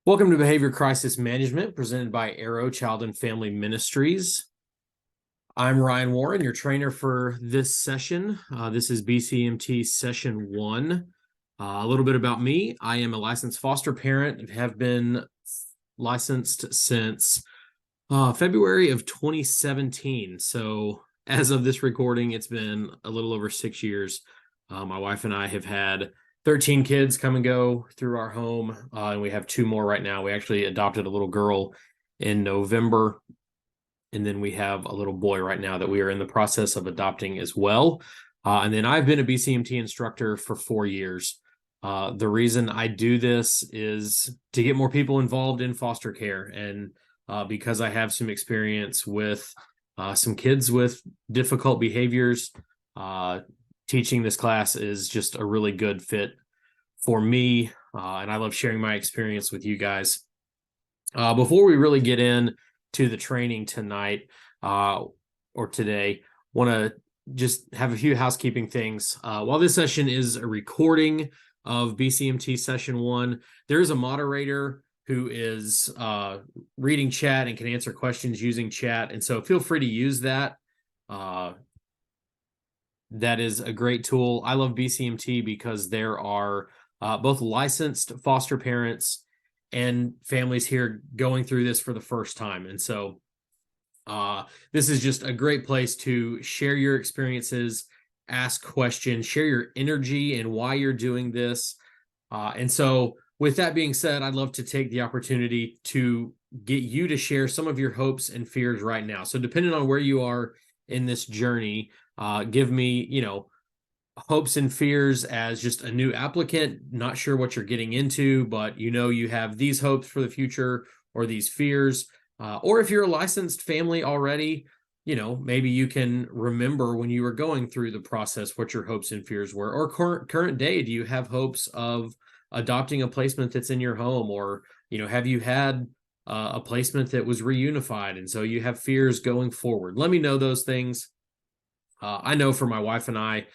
Welcome to Behavior Crisis Management, presented by Arrow Child and Family Ministries. I'm Ryan Warren, your trainer for this session. This is BCMT Session 1. A little bit about me. I am a licensed foster parent and have been licensed since February of 2017. So as of this recording, it's been a little over 6 years. My wife and I have had 13 kids come and go through our home, and we have 2 more right now. We actually adopted a little girl in November, and then we have a little boy right now that we are in the process of adopting as well. And then I've been a BCMT instructor for 4 years. The reason I do this is to get more people involved in foster care, and because I have some experience with some kids with difficult behaviors, teaching this class is just a really good fit for me, and I love sharing my experience with you guys. Before we really get in to the training tonight or today, want to just have a few housekeeping things. While this session is a recording of BCMT Session 1, there is a moderator who is reading chat and can answer questions using chat, and so feel free to use that. That is a great tool. I love BCMT because there are both licensed foster parents and families here going through this for the first time. And so this is just a great place to share your experiences, ask questions, share your energy and why you're doing this. And so with that being said, I'd love to take the opportunity to get you to share some of your hopes and fears right now. So depending on where you are in this journey, give me, hopes and fears as just a new applicant, not sure what you're getting into, but you have these hopes for the future or these fears. Or if you're a licensed family already, maybe you can remember when you were going through the process what your hopes and fears were. Or current day, do you have hopes of adopting a placement that's in your home? Or, have you had a placement that was reunified, and so you have fears going forward? Let me know those things. I know for my wife and I,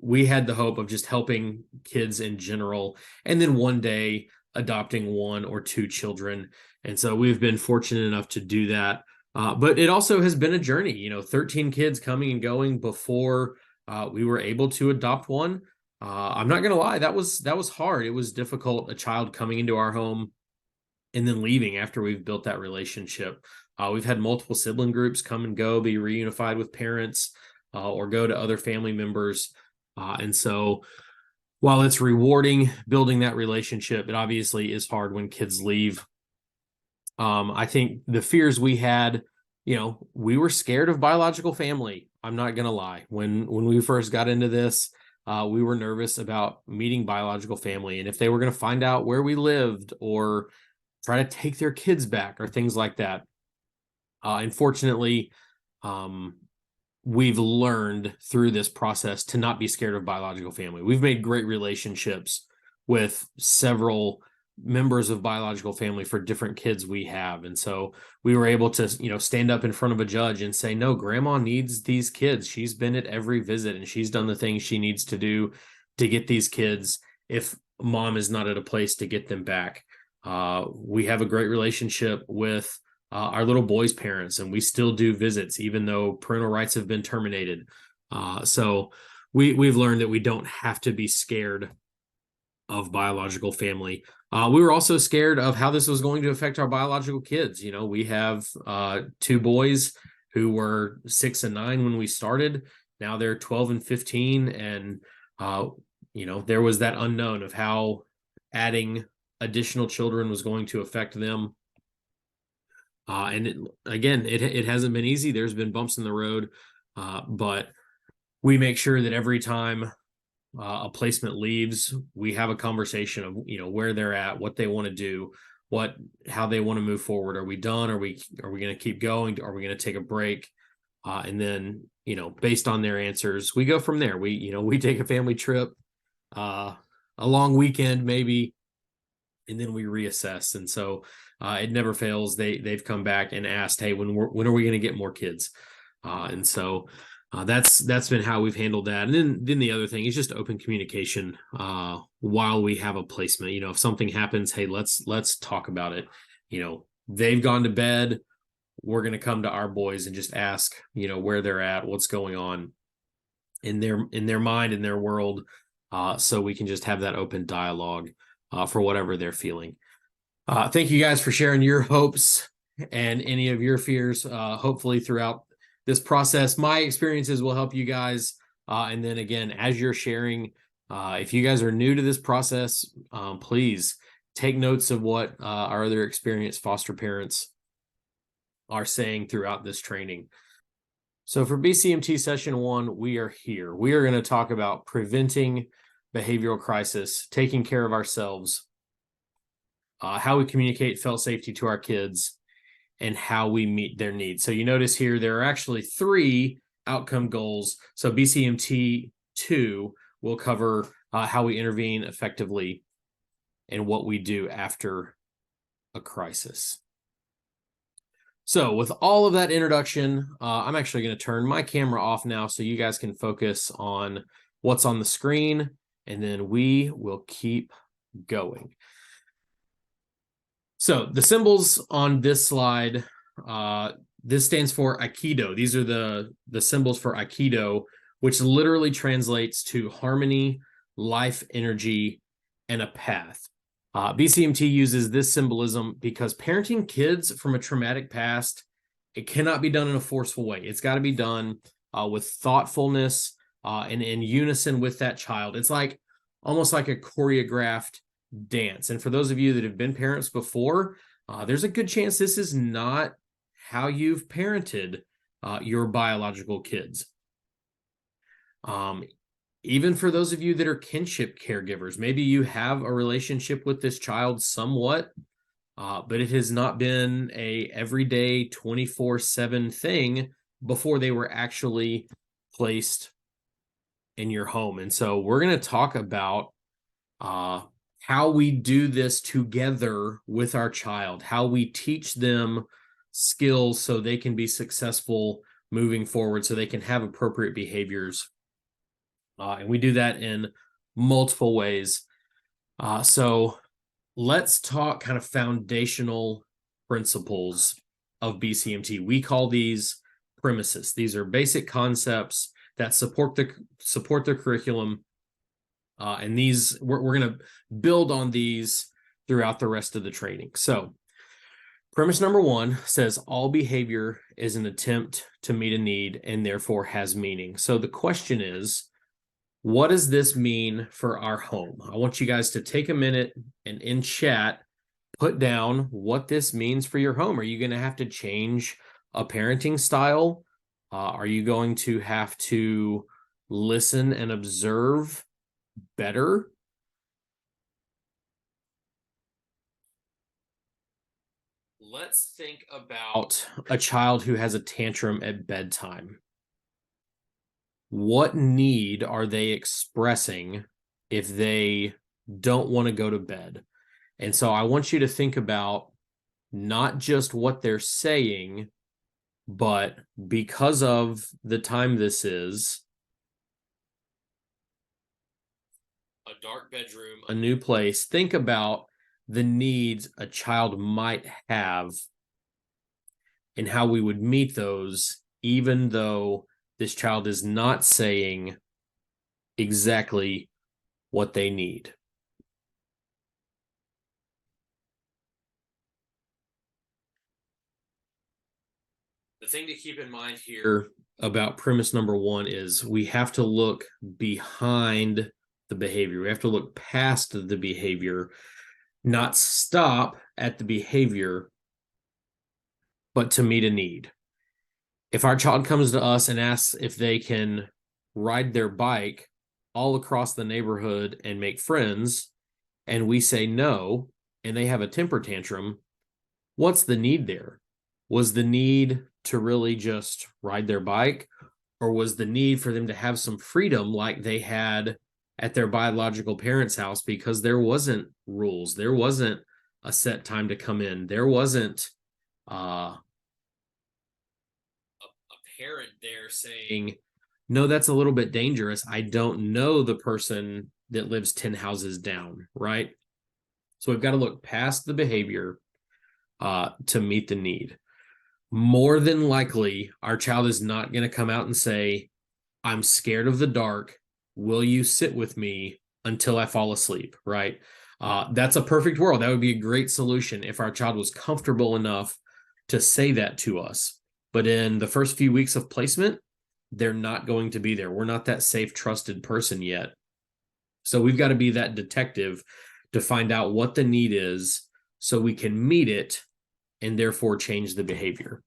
we had the hope of just helping kids in general, and then one day adopting 1 or 2 children. And so we've been fortunate enough to do that. But it also has been a journey, 13 kids coming and going before we were able to adopt one. I'm not going to lie, that was hard. It was difficult, a child coming into our home and then leaving after we've built that relationship. We've had multiple sibling groups come and go, be reunified with parents, or go to other family members. And so while it's rewarding building that relationship, it obviously is hard when kids leave. I think the fears we had, we were scared of biological family. I'm not going to lie. When we first got into this, we were nervous about meeting biological family and if they were going to find out where we lived or try to take their kids back or things like that. Unfortunately, we've learned through this process to not be scared of biological family. We've made great relationships with several members of biological family for different kids we have. And so we were able to, stand up in front of a judge and say, no, grandma needs these kids. She's been at every visit and she's done the things she needs to do to get these kids if mom is not at a place to get them back. We have a great relationship with our little boy's parents, and we still do visits even though parental rights have been terminated. So we've learned that we don't have to be scared of biological family. We were also scared of how this was going to affect our biological kids. We have 2 boys who were 6 and 9 when we started. Now they're 12 and 15, and there was that unknown of how adding additional children was going to affect them. And it hasn't been easy. There's been bumps in the road, but we make sure that every time a placement leaves, we have a conversation of where they're at, what they want to do, how they want to move forward. Are we done? Are we going to keep going? Are we going to take a break? And then based on their answers, we go from there. We take a family trip, a long weekend maybe, and then we reassess. And so it never fails. They've come back and asked, hey, when are we going to get more kids? And so That's been how we've handled that. And then the other thing is just open communication while we have a placement. If something happens, hey, let's talk about it. They've gone to bed. We're going to come to our boys and just ask, where they're at, what's going on in their mind, in their world, so we can just have that open dialogue for whatever they're feeling. Thank you guys for sharing your hopes and any of your fears. Hopefully throughout this process, my experiences will help you guys. And then again, as you're sharing, if you guys are new to this process, please take notes of what our other experienced foster parents are saying throughout this training. So for BCMT session 1, we are here. We are going to talk about preventing behavioral crisis, taking care of ourselves, how we communicate felt safety to our kids, and how we meet their needs. So you notice here, there are actually 3 outcome goals. So BCMT 2 will cover how we intervene effectively and what we do after a crisis. So with all of that introduction, I'm actually going to turn my camera off now so you guys can focus on what's on the screen, and then we will keep going. So the symbols on this slide, this stands for Aikido. These are the symbols for Aikido, which literally translates to harmony, life energy, and a path. BCMT uses this symbolism because parenting kids from a traumatic past, it cannot be done in a forceful way. It's got to be done with thoughtfulness and in unison with that child. It's almost like a choreographed dance. And for those of you that have been parents before, there's a good chance this is not how you've parented your biological kids. Even for those of you that are kinship caregivers, maybe you have a relationship with this child somewhat, but it has not been a everyday 24/7 thing before they were actually placed in your home. And so we're going to talk about how we do this together with our child, how we teach them skills so they can be successful moving forward, so they can have appropriate behaviors. And we do that in multiple ways. So let's talk kind of foundational principles of BCMT. We call these premises. These are basic concepts that support the curriculum. And these we're going to build on these throughout the rest of the training. So premise number 1 says all behavior is an attempt to meet a need and therefore has meaning. So the question is, what does this mean for our home? I want you guys to take a minute and in chat, put down what this means for your home. Are you going to have to change a parenting style? Are you going to have to listen and observe better? Let's think about a child who has a tantrum at bedtime. What need are they expressing if they don't want to go to bed? And so I want you to think about not just what they're saying, but because of the time this is, a dark bedroom, a new place, think about the needs a child might have and how we would meet those, even though this child is not saying exactly what they need. The thing to keep in mind here about premise number 1 is we have to look behind the behavior. We have to look past the behavior, not stop at the behavior, but to meet a need. If our child comes to us and asks if they can ride their bike all across the neighborhood and make friends, and we say no, and they have a temper tantrum, what's the need there? Was the need to really just ride their bike, or was the need for them to have some freedom like they had at their biological parents' house because there wasn't rules, there wasn't a set time to come in, there wasn't a parent there saying, No, that's a little bit dangerous. I don't know the person that lives 10 houses down, right? So we've got to look past the behavior to meet the need. More than likely, our child is not going to come out and say, I'm scared of the dark. Will you sit with me until I fall asleep? Right. That's a perfect world. That would be a great solution if our child was comfortable enough to say that to us. But in the first few weeks of placement, they're not going to be there. We're not that safe, trusted person yet. So we've got to be that detective to find out what the need is so we can meet it and therefore change the behavior.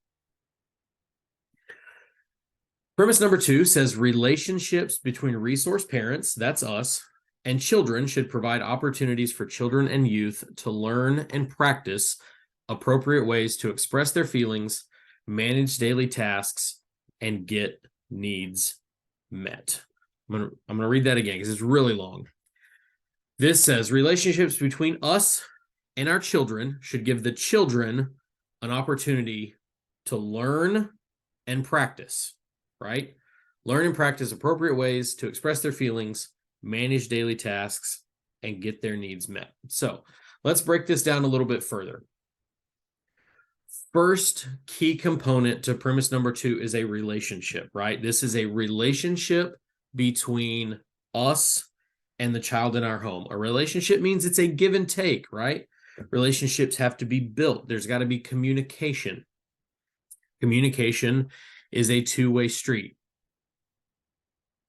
Premise number 2 says relationships between resource parents, that's us, and children should provide opportunities for children and youth to learn and practice appropriate ways to express their feelings, manage daily tasks, and get needs met. I'm going to read that again because it's really long. This says relationships between us and our children should give the children an opportunity to learn and practice, right? Learn and practice appropriate ways to express their feelings, manage daily tasks, and get their needs met. So let's break this down a little bit further. First key component to premise number 2 is a relationship, right? This is a relationship between us and the child in our home. A relationship means it's a give and take, right? Relationships have to be built. There's got to be communication. Communication is a two-way street.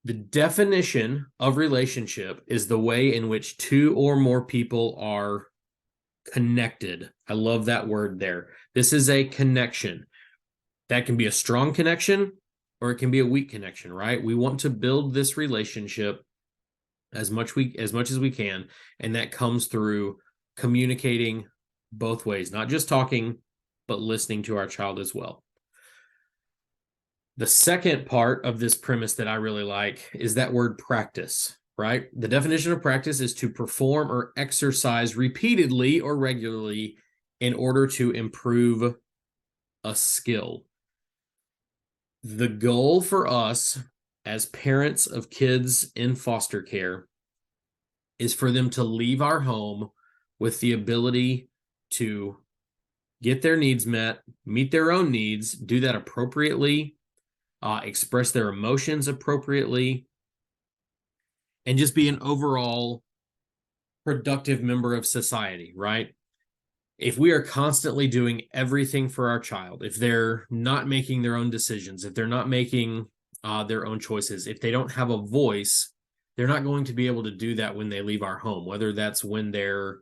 The definition of relationship is the way in which two or more people are connected. I love that word there. This is a connection. That can be a strong connection or it can be a weak connection, right? We want to build this relationship as much as we can, and that comes through communicating both ways, not just talking, but listening to our child as well. The second part of this premise that I really like is that word practice, right? The definition of practice is to perform or exercise repeatedly or regularly in order to improve a skill. The goal for us as parents of kids in foster care is for them to leave our home with the ability to get their needs met, meet their own needs, do that appropriately, express their emotions appropriately, and just be an overall productive member of society, right? If we are constantly doing everything for our child, if they're not making their own decisions, if they're not making their own choices, if they don't have a voice, they're not going to be able to do that when they leave our home, whether that's when they're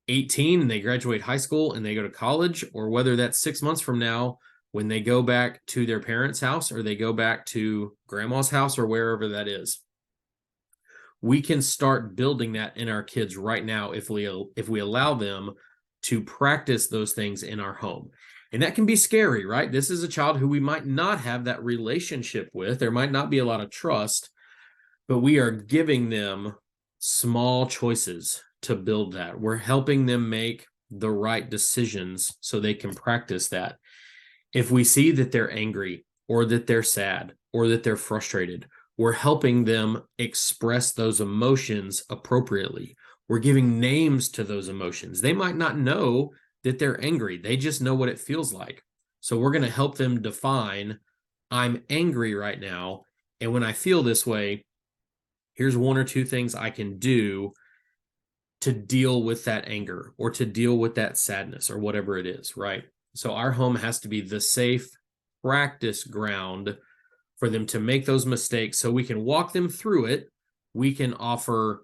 18 and they graduate high school and they go to college, or whether that's 6 months from now when they go back to their parents' house or they go back to grandma's house or wherever that is. We can start building that in our kids right now if we allow them to practice those things in our home. And that can be scary, right? This is a child who we might not have that relationship with. There might not be a lot of trust, but we are giving them small choices to build that. We're helping them make the right decisions so they can practice that. If we see that they're angry or that they're sad or that they're frustrated, we're helping them express those emotions appropriately. We're giving names to those emotions. They might not know that they're angry. They just know what it feels like. So we're going to help them define, I'm angry right now. And when I feel this way, here's 1 or 2 things I can do to deal with that anger or to deal with that sadness or whatever it is, right? So our home has to be the safe practice ground for them to make those mistakes so we can walk them through it. We can offer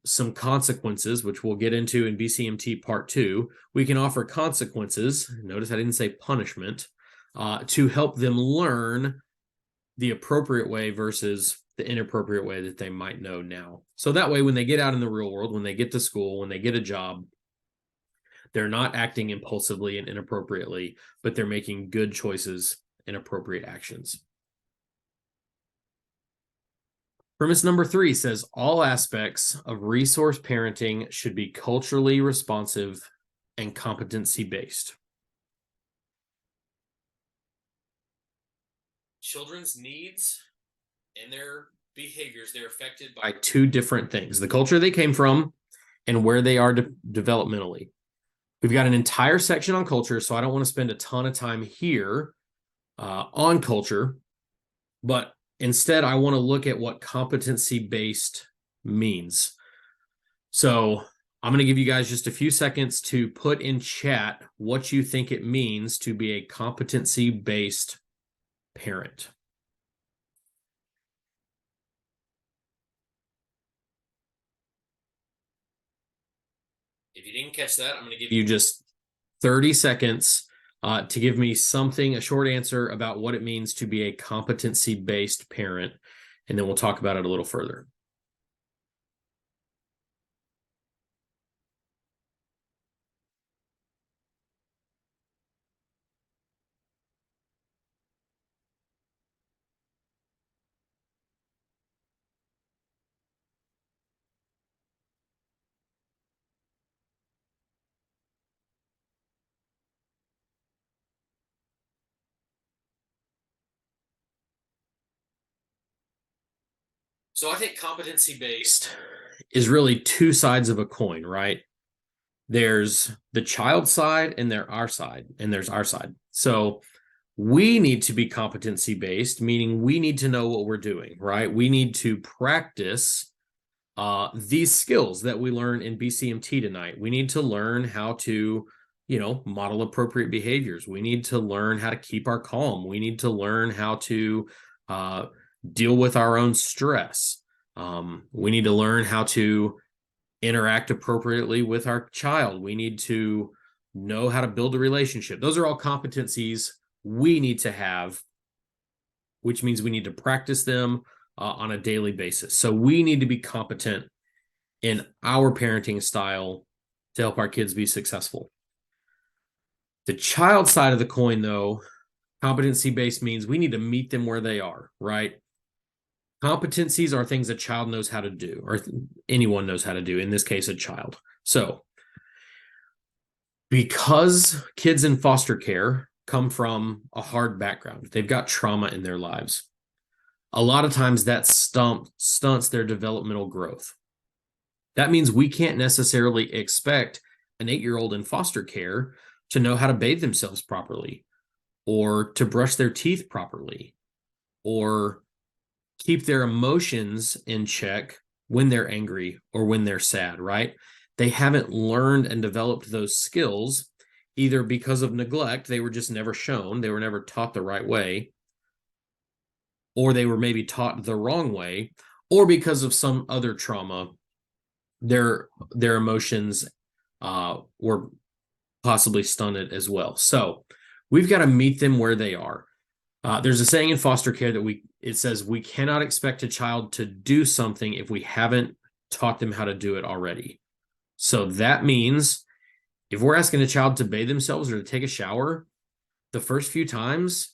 some consequences, which we'll get into in BCMT part 2. We can offer consequences. Notice I didn't say punishment, to help them learn the appropriate way versus the inappropriate way that they might know now. So that way, when they get out in the real world, when they get to school, when they get a job, they're not acting impulsively and inappropriately, but they're making good choices and appropriate actions. Premise number 3 says all aspects of resource parenting should be culturally responsive and competency-based. Children's needs and their behaviors, they're affected by two different things: the culture they came from and where they are developmentally. We've got an entire section on culture, so I don't want to spend a ton of time here on culture, but instead I want to look at what competency-based means. So I'm going to give you guys just a few seconds to put in chat what you think it means to be a competency-based parent. If you didn't catch that, I'm going to give you just 30 seconds to give me something, a short answer about what it means to be a competency-based parent, and then we'll talk about it a little further. So I think competency-based is really two sides of a coin, right? There's the child side and there's our side. So we need to be competency-based, meaning we need to know what we're doing, right? We need to practice these skills that we learn in BCMT tonight. We need to learn how to, model appropriate behaviors. We need to learn how to keep our calm. We need to learn how to deal with our own stress. We need to learn how to interact appropriately with our child. We need to know how to build a relationship. Those are all competencies we need to have, which means we need to practice them on a daily basis. So we need to be competent in our parenting style to help our kids be successful. The child side of the coin, though, competency-based means we need to meet them where they are, right? Competencies are things a child knows how to do, or anyone knows how to do, in this case, a child. So because kids in foster care come from a hard background, they've got trauma in their lives. A lot of times that stunts their developmental growth. That means we can't necessarily expect an 8-year-old in foster care to know how to bathe themselves properly, or to brush their teeth properly, or keep their emotions in check when they're angry or when they're sad, right? They haven't learned and developed those skills either because of neglect. They were just never shown. They were never taught the right way, or they were maybe taught the wrong way, or because of some other trauma, their emotions were possibly stunted as well. So we've got to meet them where they are. There's a saying in foster care that it says we cannot expect a child to do something if we haven't taught them how to do it already. So that means if we're asking a child to bathe themselves or to take a shower, the first few times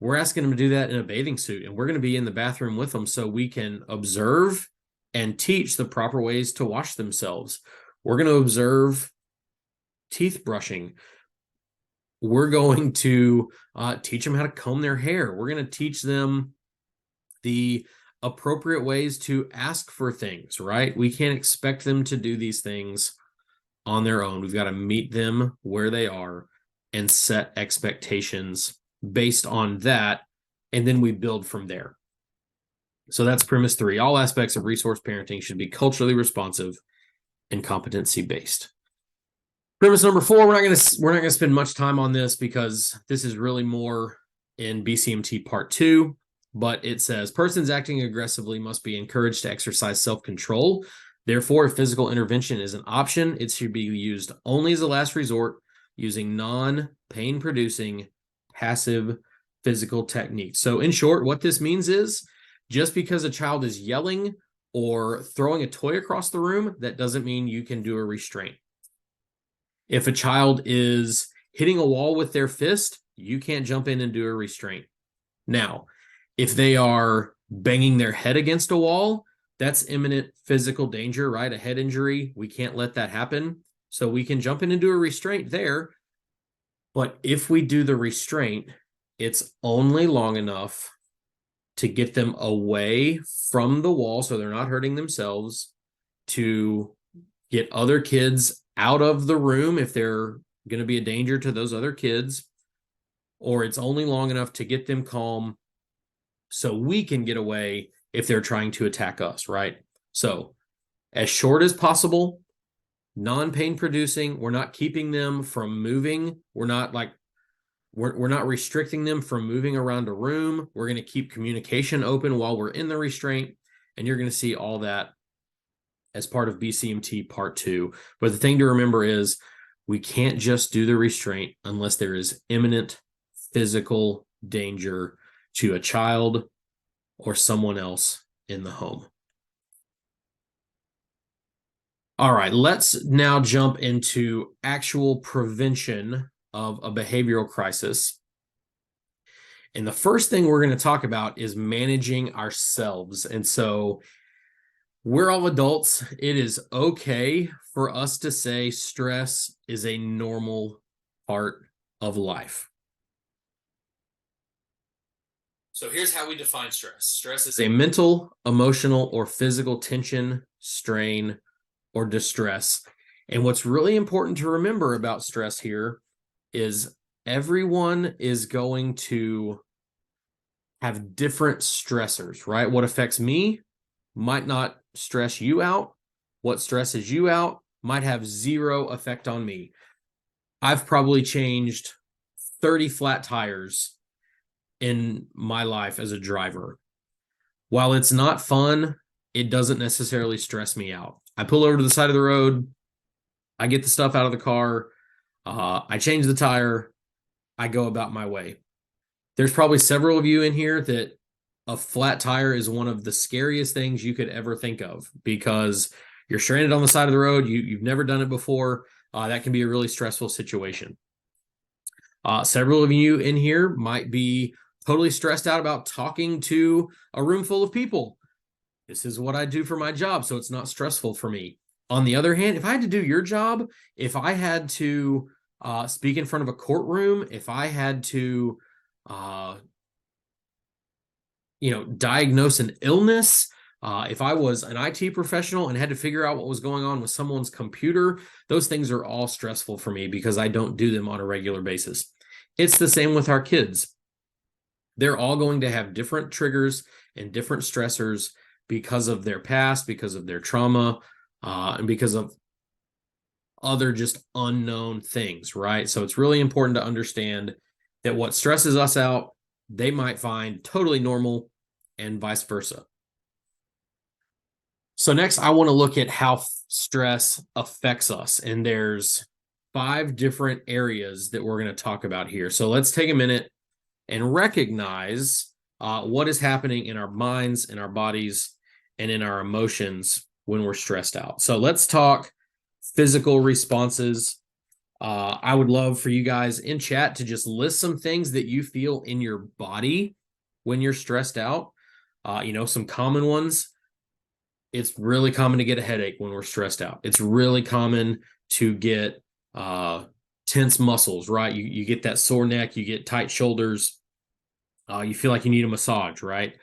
we're asking them to do that in a bathing suit, and we're going to be in the bathroom with them so we can observe and teach the proper ways to wash themselves. We're going to observe teeth brushing. We're going to teach them how to comb their hair. We're going to teach them the appropriate ways to ask for things, right? We can't expect them to do these things on their own. We've got to meet them where they are and set expectations based on that, and then we build from there. So that's premise 3. All aspects of resource parenting should be culturally responsive and competency-based. Premise number 4, we're not going to spend much time on this because this is really more in BCMT part 2, but it says persons acting aggressively must be encouraged to exercise self-control. Therefore, if physical intervention is an option, it should be used only as a last resort, using non-pain producing passive physical techniques. So in short, what this means is just because a child is yelling or throwing a toy across the room, that doesn't mean you can do a restraint. If a child is hitting a wall with their fist, you can't jump in and do a restraint. Now, if they are banging their head against a wall, that's imminent physical danger, right? A head injury. We can't let that happen. So we can jump in and do a restraint there. But if we do the restraint, it's only long enough to get them away from the wall so they're not hurting themselves, to get other kids out of the room if they're going to be a danger to those other kids, or it's only long enough to get them calm so we can get away if they're trying to attack us, right? So as short as possible, non-pain producing. We're not keeping them from moving. We're not restricting them from moving around a room. We're going to keep communication open while we're in the restraint. And you're going to see all that as part of BCMT Part 2. But the thing to remember is we can't just do the restraint unless there is imminent physical danger to a child or someone else in the home. All right, let's now jump into actual prevention of a behavioral crisis. And the first thing we're going to talk about is managing ourselves. And so we're all adults. It is okay for us to say stress is a normal part of life. So here's how we define stress. Stress is a mental, emotional, or physical tension, strain, or distress. And what's really important to remember about stress here is everyone is going to have different stressors, right? What affects me might not stress you out. What stresses you out might have zero effect on me. I've probably changed 30 flat tires in my life as a driver. While it's not fun, it doesn't necessarily stress me out. I pull over to the side of the road. I get the stuff out of the car. I change the tire. I go about my way. There's probably several of you in here that a flat tire is one of the scariest things you could ever think of because you're stranded on the side of the road. You've never done it before. That can be a really stressful situation. Several of you in here might be totally stressed out about talking to a room full of people. This is what I do for my job, so it's not stressful for me. On the other hand, if I had to do your job, if I had to speak in front of a courtroom, if I had to, diagnose an illness, if I was an IT professional and had to figure out what was going on with someone's computer, those things are all stressful for me because I don't do them on a regular basis. It's the same with our kids. They're all going to have different triggers and different stressors because of their past, because of their trauma, and because of other just unknown things, right? So it's really important to understand that what stresses us out, they might find totally normal and vice versa. So next, I want to look at how stress affects us. And there's 5 different areas that we're going to talk about here. So let's take a minute and recognize what is happening in our minds, in our bodies, and in our emotions when we're stressed out. So let's talk physical responses. I would love for you guys in chat to just list some things that you feel in your body when you're stressed out. Some common ones. It's really common to get a headache when we're stressed out. It's really common to get tense muscles, right? You get that sore neck, you get tight shoulders. You feel like you need a massage, right?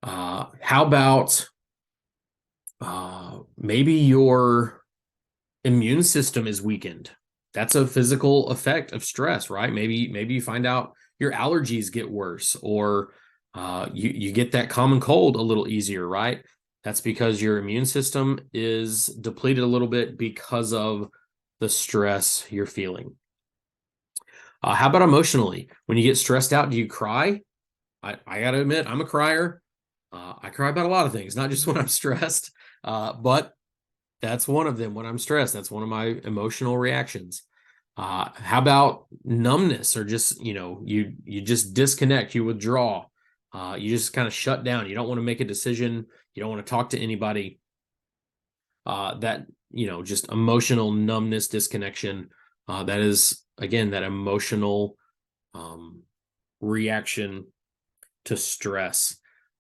How about maybe your immune system is weakened? That's a physical effect of stress, right? Maybe you find out your allergies get worse, or you get that common cold a little easier, right? That's because your immune system is depleted a little bit because of the stress you're feeling. How about emotionally? When you get stressed out, do you cry? I got to admit, I'm a crier. I cry about a lot of things, not just when I'm stressed, but that's one of them. When I'm stressed, that's one of my emotional reactions. How about numbness, or just, you just disconnect, you withdraw, you just kind of shut down. You don't want to make a decision. You don't want to talk to anybody. Just emotional numbness, disconnection. That is, again, that emotional reaction to stress.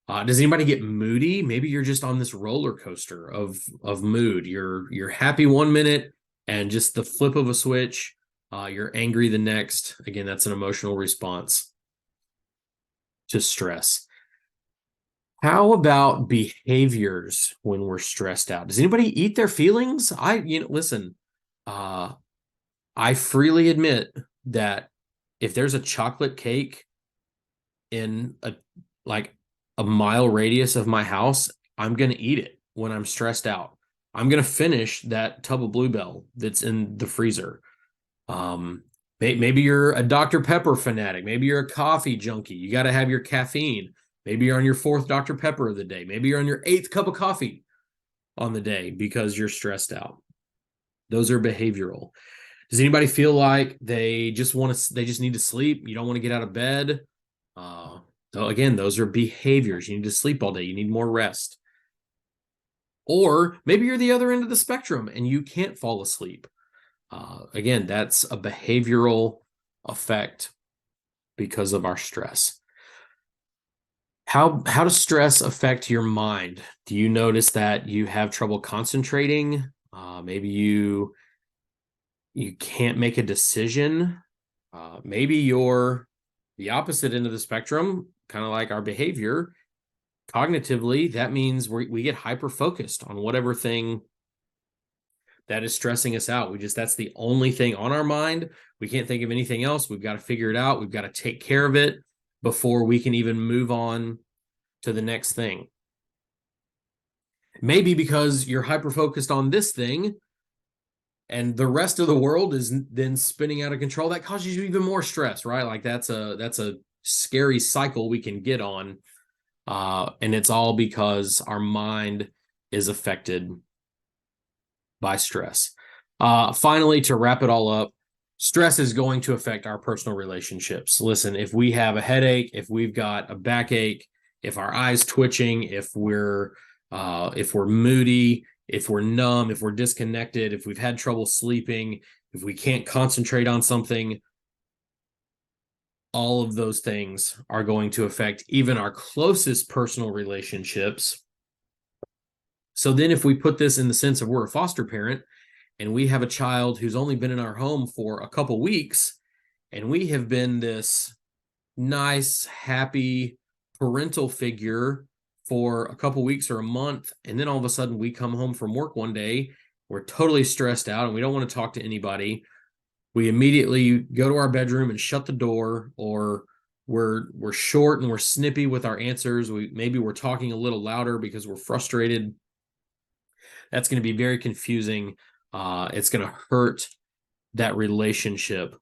Does anybody get moody? Maybe you're just on this roller coaster of mood. You're happy one minute, and just the flip of a switch, you're angry the next. Again, that's an emotional response to stress. How about behaviors when we're stressed out? Does anybody eat their feelings? Listen, uh, I freely admit that if there's a chocolate cake in like a mile radius of my house, I'm gonna eat it when I'm stressed out. I'm gonna finish that tub of Bluebell that's in the freezer. Um, maybe you're a Dr. Pepper fanatic. Maybe you're a coffee junkie. You got to have your caffeine. Maybe you're on your fourth Dr. Pepper of the day. Maybe you're on your eighth cup of coffee on the day because you're stressed out. Those are behavioral. Does anybody feel like they just need to sleep? You don't want to get out of bed. So again, those are behaviors. You need to sleep all day. You need more rest. Or maybe you're the other end of the spectrum and you can't fall asleep. Again, that's a behavioral effect because of our stress. How does stress affect your mind? Do you notice that you have trouble concentrating? Maybe you can't make a decision. Maybe you're the opposite end of the spectrum, kind of like our behavior. Cognitively, that means we get hyper focused on whatever thing that is stressing us out. That's the only thing on our mind. We can't think of anything else. We've got to figure it out. We've got to take care of it before we can even move on to the next thing. Maybe because you're hyper focused on this thing and the rest of the world is then spinning out of control, that causes you even more stress, right? Like that's a scary cycle we can get on. And it's all because our mind is affected by stress. Finally, to wrap it all up, stress is going to affect our personal relationships. Listen, if we have a headache, if we've got a backache, if our eyes twitching, if we're moody, if we're numb, if we're disconnected, if we've had trouble sleeping, if we can't concentrate on something, all of those things are going to affect even our closest personal relationships. So then if we put this in the sense of we're a foster parent and we have a child who's only been in our home for a couple weeks, and we have been this nice, happy parental figure for a couple weeks or a month, and then all of a sudden we come home from work one day, we're totally stressed out and we don't want to talk to anybody. We immediately go to our bedroom and shut the door, or we're short and we're snippy with our answers. Maybe we're talking a little louder because we're frustrated. That's going to be very confusing. It's going to hurt that relationship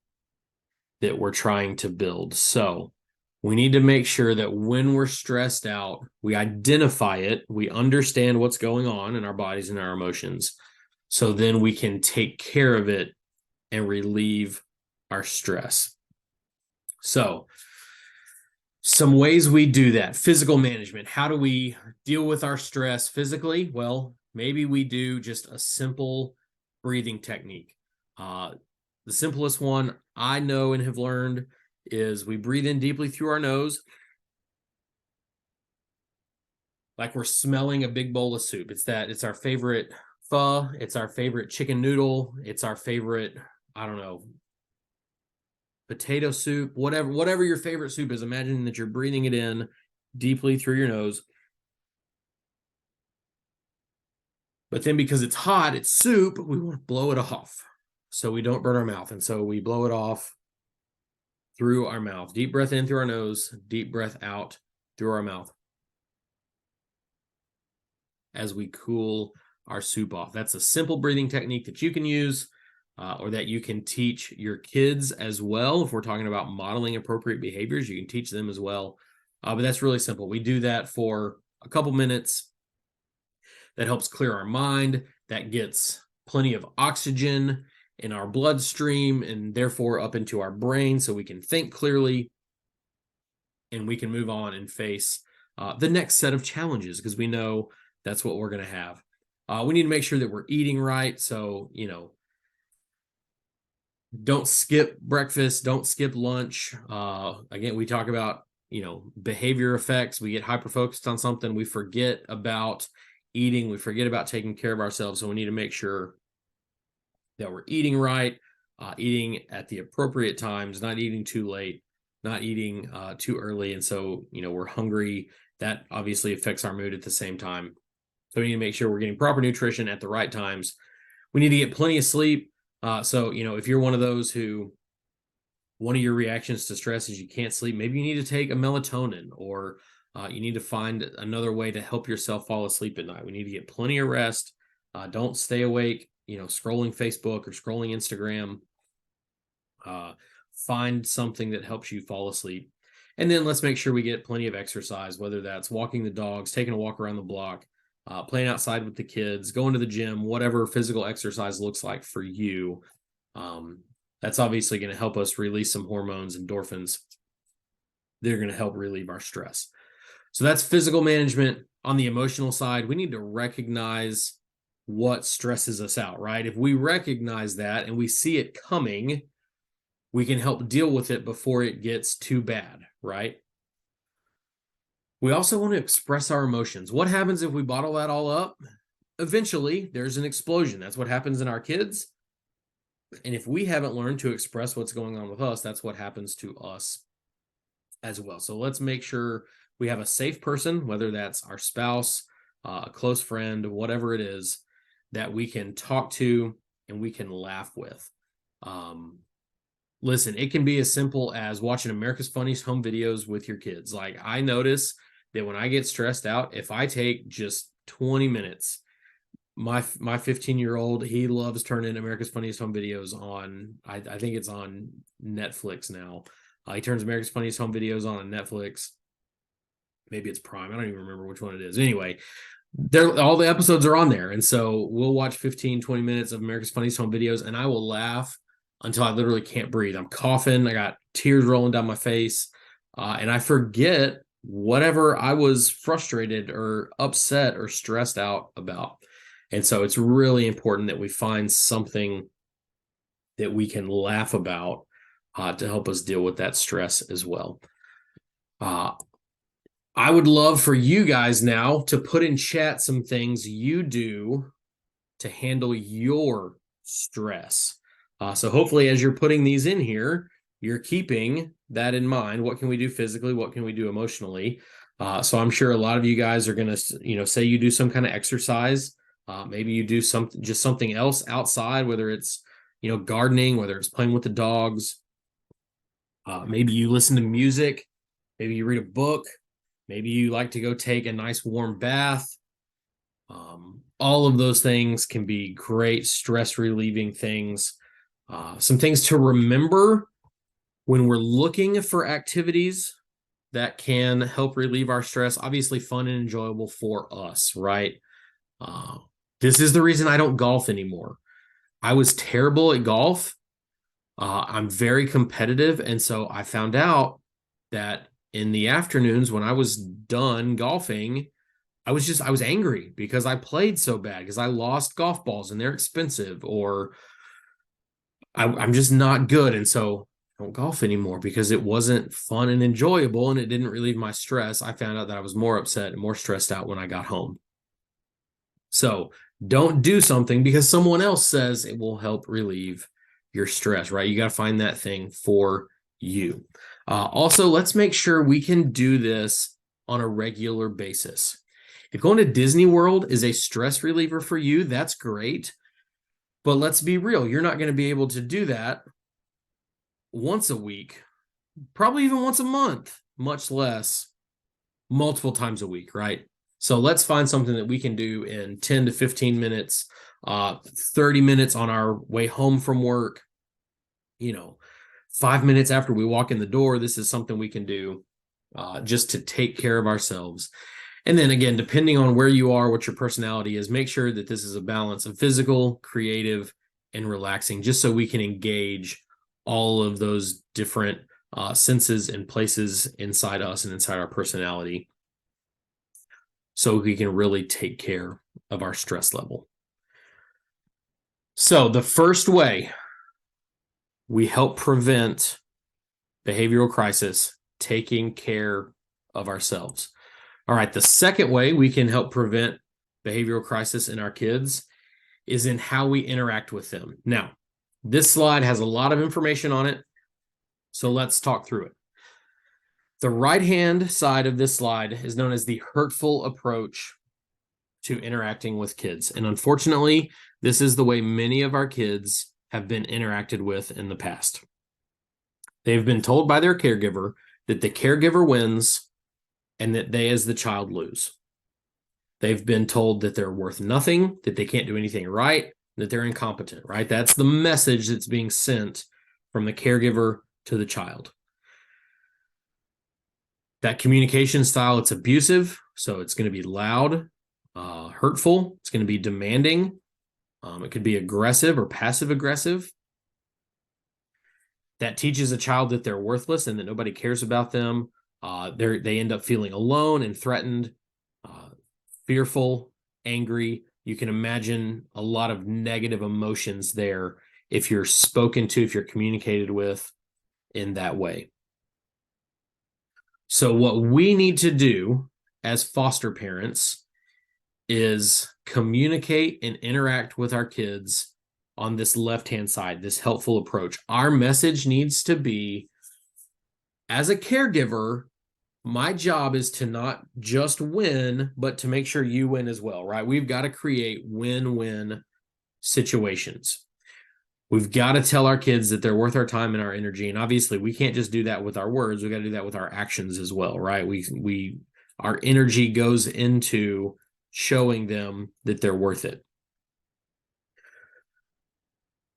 that we're trying to build. So we need to make sure that when we're stressed out, we identify it, we understand what's going on in our bodies and our emotions. So then we can take care of it and relieve our stress. So some ways we do that. Physical management. How do we deal with our stress physically? Well, maybe we do just a simple breathing technique. The simplest one I know and have learned is we breathe in deeply through our nose, like we're smelling a big bowl of soup. It's our favorite pho, it's our favorite chicken noodle, it's our favorite, I don't know, potato soup, whatever your favorite soup is. Imagine that you're breathing it in deeply through your nose. But then because it's hot, it's soup, we want to blow it off so we don't burn our mouth. And so we blow it off through our mouth. Deep breath in through our nose, deep breath out through our mouth as we cool our soup off. That's a simple breathing technique that you can use or that you can teach your kids as well. If we're talking about modeling appropriate behaviors, you can teach them as well. But that's really simple. We do that for a couple minutes. That helps clear our mind. That gets plenty of oxygen in our bloodstream and therefore up into our brain so we can think clearly and we can move on and face the next set of challenges because we know that's what we're going to have. We need to make sure that we're eating right. So, don't skip breakfast, don't skip lunch. Again, we talk about, behavior effects. We get hyper focused on something. We forget about eating. We forget about taking care of ourselves. So we need to make sure that we're eating right, eating at the appropriate times, not eating too late, not eating too early. And so, we're hungry that obviously affects our mood at the same time. So we need to make sure we're getting proper nutrition at the right times. We need to get plenty of sleep. So, if you're one of those who one of your reactions to stress is you can't sleep, maybe you need to take a melatonin, or you need to find another way to help yourself fall asleep at night. We need to get plenty of rest. Don't stay awake, scrolling Facebook or scrolling Instagram. Find something that helps you fall asleep. And then let's make sure we get plenty of exercise, whether that's walking the dogs, taking a walk around the block, playing outside with the kids, going to the gym, whatever physical exercise looks like for you. That's obviously going to help us release some hormones, endorphins. They're going to help relieve our stress. So that's physical management. On the emotional side, we need to recognize what stresses us out, right? If we recognize that and we see it coming, we can help deal with it before it gets too bad, right? We also want to express our emotions. What happens if we bottle that all up? Eventually, there's an explosion. That's what happens in our kids. And if we haven't learned to express what's going on with us, that's what happens to us as well. So let's make sure we have a safe person, whether that's our spouse, a close friend, whatever it is, that we can talk to and we can laugh with. Listen, it can be as simple as watching America's Funniest Home Videos with your kids. Like, I notice that when I get stressed out, if I take just 20 minutes, my 15-year-old, he loves turning America's Funniest Home Videos on. I think it's on Netflix now. He turns America's Funniest Home Videos on Netflix. Maybe it's Prime. I don't even remember which one it is. Anyway, all the episodes are on there. And so we'll watch 15, 20 minutes of America's Funniest Home Videos, and I will laugh until I literally can't breathe. I'm coughing. I got tears rolling down my face. And I forget whatever I was frustrated or upset or stressed out about. And so it's really important that we find something that we can laugh about to help us deal with that stress as well. I would love for you guys now to put in chat some things you do to handle your stress. So hopefully, as you're putting these in here, you're keeping that in mind. What can we do physically? What can we do emotionally? So I'm sure a lot of you guys are going to, say you do some kind of exercise. Maybe you do something else outside, whether it's, gardening, whether it's playing with the dogs. Maybe you listen to music. Maybe you read a book. Maybe you like to go take a nice warm bath. All of those things can be great stress relieving things. Some things to remember when we're looking for activities that can help relieve our stress. Obviously, fun and enjoyable for us, right? This is the reason I don't golf anymore. I was terrible at golf. I'm very competitive. And so I found out that in the afternoons when I was done golfing, I was angry because I played so bad, because I lost golf balls and they're expensive, or I'm just not good. And so I don't golf anymore because it wasn't fun and enjoyable and it didn't relieve my stress. I found out that I was more upset and more stressed out when I got home. So don't do something because someone else says it will help relieve your stress, right? You got to find that thing for you. Also, let's make sure we can do this on a regular basis. If going to Disney World is a stress reliever for you, that's great. But let's be real, you're not going to be able to do that once a week, probably even once a month, much less multiple times a week, right? So let's find something that we can do in 10 to 15 minutes, 30 minutes on our way home from work, 5 minutes after we walk in the door. This is something we can do just to take care of ourselves. And then again, depending on where you are, what your personality is, make sure that this is a balance of physical, creative, and relaxing, just so we can engage all of those different senses and places inside us and inside our personality, so we can really take care of our stress level. So the first way we help prevent behavioral crisis, taking care of ourselves. All right, the second way we can help prevent behavioral crisis in our kids is in how we interact with them. Now, this slide has a lot of information on it, so let's talk through it. The right-hand side of this slide is known as the hurtful approach to interacting with kids. And unfortunately, this is the way many of our kids have been interacted with in the past. They've been told by their caregiver that the caregiver wins and that they, as the child, lose. They've been told that they're worth nothing, that they can't do anything right, that they're incompetent, right? That's the message that's being sent from the caregiver to the child. That communication style, it's abusive, so it's going to be loud, hurtful. It's going to be demanding. It could be aggressive or passive aggressive. That teaches a child that they're worthless and that nobody cares about them. They end up feeling alone and threatened, fearful, angry. You can imagine a lot of negative emotions there if you're spoken to, if you're communicated with in that way. So what we need to do as foster parents is communicate and interact with our kids on this left-hand side, this helpful approach. Our message needs to be, as a caregiver, my job is to not just win, but to make sure you win as well, right? We've got to create win-win situations. We've got to tell our kids that they're worth our time and our energy. And obviously, we can't just do that with our words. We got to do that with our actions as well, right? Our energy goes into showing them that they're worth it.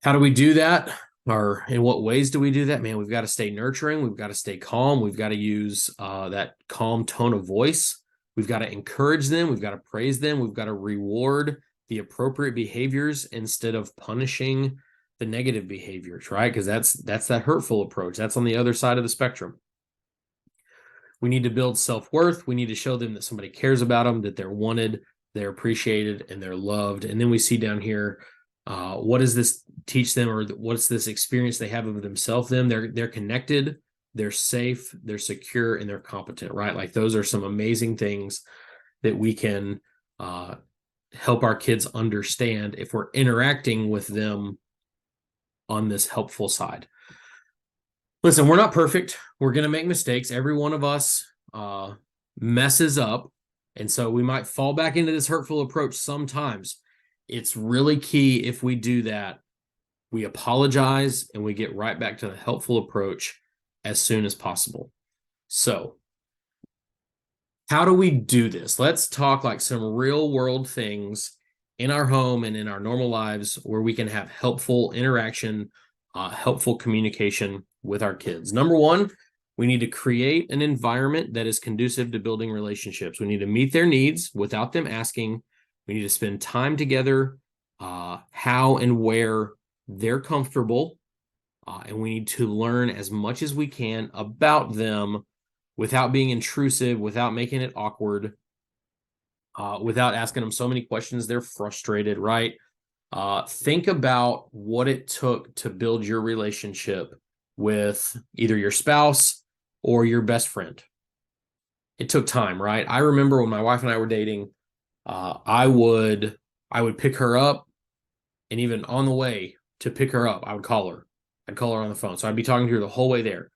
How do we do that? Or in what ways do we do that? Man, we've got to stay nurturing. We've got to stay calm. We've got to use that calm tone of voice. We've got to encourage them. We've got to praise them. We've got to reward the appropriate behaviors instead of punishing the negative behaviors, right? Because that's that hurtful approach. That's on the other side of the spectrum. We need to build self-worth. We need to show them that somebody cares about them, that they're wanted, they're appreciated, and they're loved. And then we see down here, what does this teach them, or what's this experience they have of themselves? They're connected, they're safe, they're secure, and they're competent, right? Like those are some amazing things that we can help our kids understand if we're interacting with them on this helpful side. Listen, we're not perfect. We're going to make mistakes. Every one of us messes up. And so we might fall back into this hurtful approach sometimes. It's really key, if we do that, we apologize and we get right back to the helpful approach as soon as possible. So how do we do this? Let's talk like some real world things in our home and in our normal lives where we can have helpful interaction, helpful communication with our kids. Number one, we need to create an environment that is conducive to building relationships. We need to meet their needs without them asking. We need to spend time together, how and where they're comfortable. And we need to learn as much as we can about them without being intrusive, without making it awkward, without asking them so many questions they're frustrated, right? Think about what it took to build your relationship with either your spouse or your best friend. It took time, right? I remember when my wife and I were dating, I would pick her up, and even on the way to pick her up, I would call her. I'd call her on the phone. So I'd be talking to her the whole way there.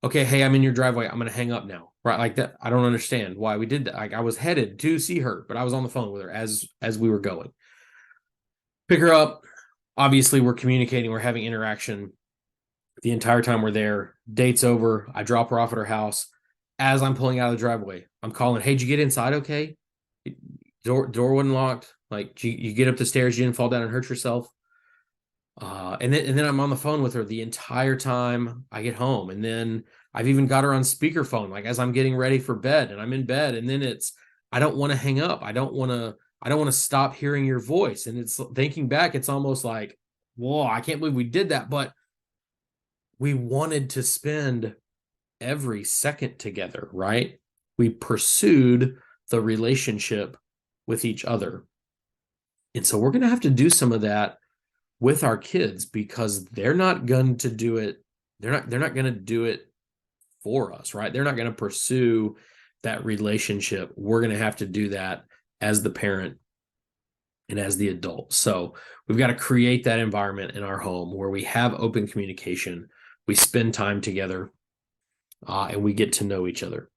Okay, hey, I'm in your driveway. I'm going to hang up now. Right? Like that. I don't understand why we did that. Like I was headed to see her, but I was on the phone with her as we were going. Pick her up. Obviously, we're communicating. We're having interaction the entire time we're there. Date's over. I drop her off at her house. As I'm pulling out of the driveway, I'm calling, hey, did you get inside okay? Door wasn't locked. Like you get up the stairs, you didn't fall down and hurt yourself. And then I'm on the phone with her the entire time I get home. And then I've even got her on speakerphone, like as I'm getting ready for bed, and I'm in bed. And then I don't want to hang up. I don't want to stop hearing your voice. And it's thinking back, it's almost like, whoa, I can't believe we did that. But we wanted to spend every second together, right? We pursued the relationship with each other. And so we're going to have to do some of that with our kids, because they're not going to do it. They're not going to do it for us, right? They're not going to pursue that relationship. We're going to have to do that as the parent and as the adult. So we've got to create that environment in our home where we have open communication. We spend time together. and we get to know each other.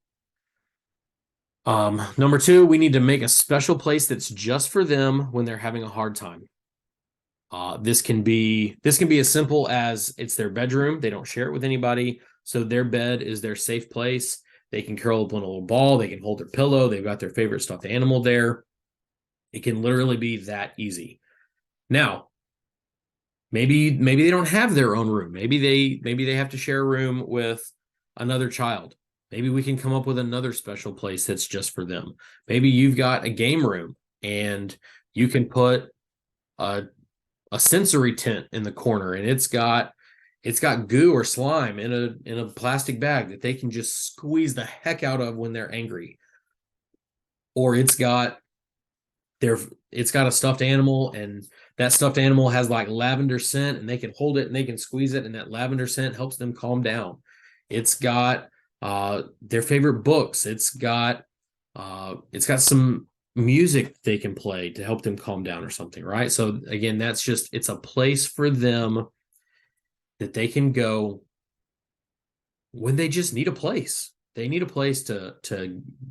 Number two, we need to make a special place that's just for them when they're having a hard time. This can be as simple as it's their bedroom. They don't share it with anybody. So their bed is their safe place. They can curl up on a little ball. They can hold their pillow. They've got their favorite stuffed animal there. It can literally be that easy. Now, maybe they don't have their own room. Maybe they have to share a room with another child. Maybe we can come up with another special place that's just for them. Maybe you've got a game room and you can put a sensory tent in the corner, and it's got goo or slime in a plastic bag that they can just squeeze the heck out of when they're angry. Or it's got a stuffed animal, and that stuffed animal has like lavender scent, and they can hold it and they can squeeze it, and that lavender scent helps them calm down. It's got their favorite books. It's got some music they can play to help them calm down or something, right? So again, it's a place for them that they can go when they just need a place. They need a place to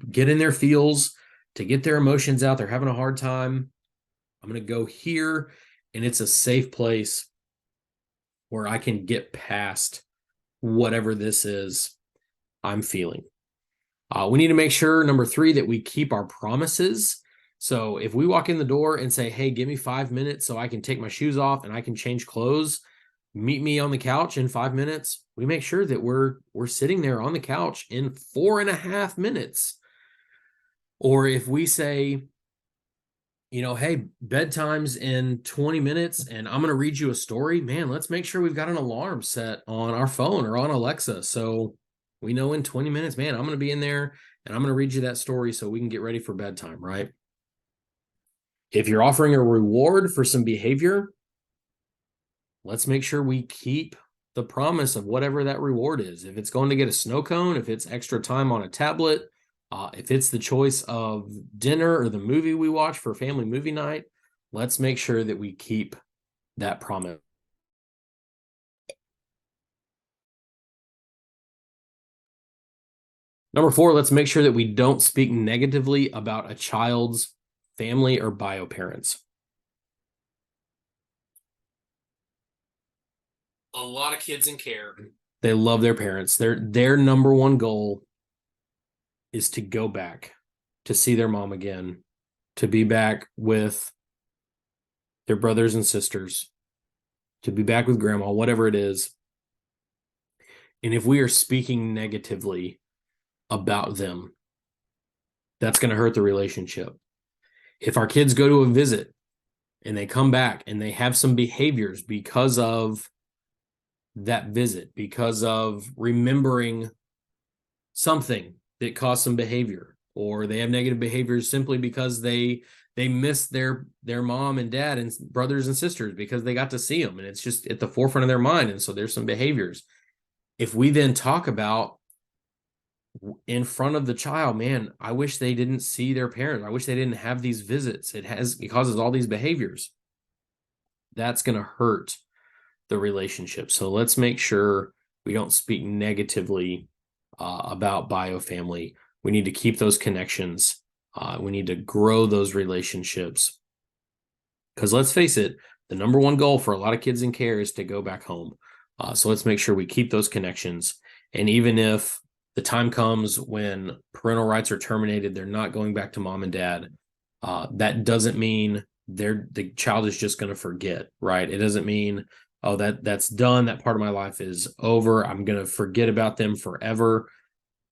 get in their feels, to get their emotions out. They're having a hard time. I'm going to go here, and it's a safe place where I can get past whatever this is I'm feeling. We need to make sure, number three, that we keep our promises. So if we walk in the door and say, hey, give me 5 minutes so I can take my shoes off and I can change clothes, meet me on the couch in 5 minutes, we make sure that we're sitting there on the couch in 4.5 minutes. Or if we say, hey, bedtime's in 20 minutes and I'm going to read you a story, man, let's make sure we've got an alarm set on our phone or on Alexa. So we know in 20 minutes, man, I'm going to be in there and I'm going to read you that story so we can get ready for bedtime, right? If you're offering a reward for some behavior, let's make sure we keep the promise of whatever that reward is. If it's going to get a snow cone, if it's extra time on a tablet, if it's the choice of dinner or the movie we watch for family movie night, let's make sure that we keep that promise. Number four, let's make sure that we don't speak negatively about a child's family or bio parents. A lot of kids in care, they love their parents. Their number one goal is to go back, to see their mom again, to be back with their brothers and sisters, to be back with grandma, whatever it is. And if we are speaking negatively about them, that's going to hurt the relationship. If our kids go to a visit and they come back and they have some behaviors because of that visit, because of remembering something that caused some behavior, or they have negative behaviors simply because they miss their mom and dad and brothers and sisters because they got to see them and it's just at the forefront of their mind, and so there's some behaviors. If we then talk about in front of the child, man, I wish they didn't see their parents, I wish they didn't have these visits, it causes all these behaviors, that's going to hurt the relationship. So let's make sure we don't speak negatively about bio family. We need to keep those connections. We need to grow those relationships, because let's face it, the number one goal for a lot of kids in care is to go back home. So let's make sure we keep those connections. And even if the time comes when parental rights are terminated, they're not going back to mom and dad, that doesn't mean the child is just going to forget, right? It doesn't mean, oh, that's done, that part of my life is over, I'm going to forget about them forever.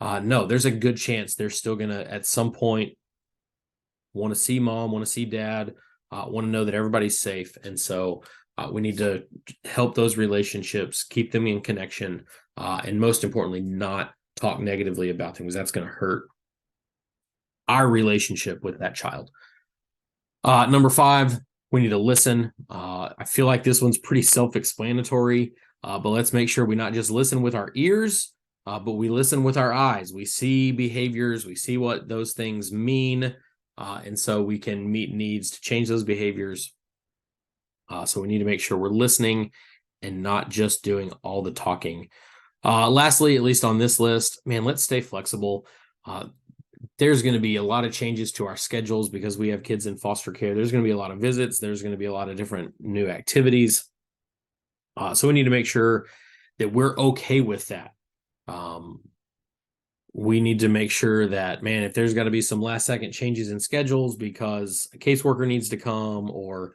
No, there's a good chance they're still going to, at some point, want to see mom, want to see dad, want to know that everybody's safe. And so we need to help those relationships, keep them in connection, and most importantly, not talk negatively about things. That's going to hurt our relationship with that child. Number five, we need to listen. I feel like this one's pretty self-explanatory, but let's make sure we not just listen with our ears, but we listen with our eyes. We see behaviors, we see what those things mean, and so we can meet needs to change those behaviors. So we need to make sure we're listening and not just doing all the talking. Lastly, at least on this list, man, let's stay flexible. There's going to be a lot of changes to our schedules because we have kids in foster care. There's going to be a lot of visits. There's going to be a lot of different new activities. So we need to make sure that we're okay with that. We need to make sure that, man, if there's got to be some last second changes in schedules because a caseworker needs to come, or,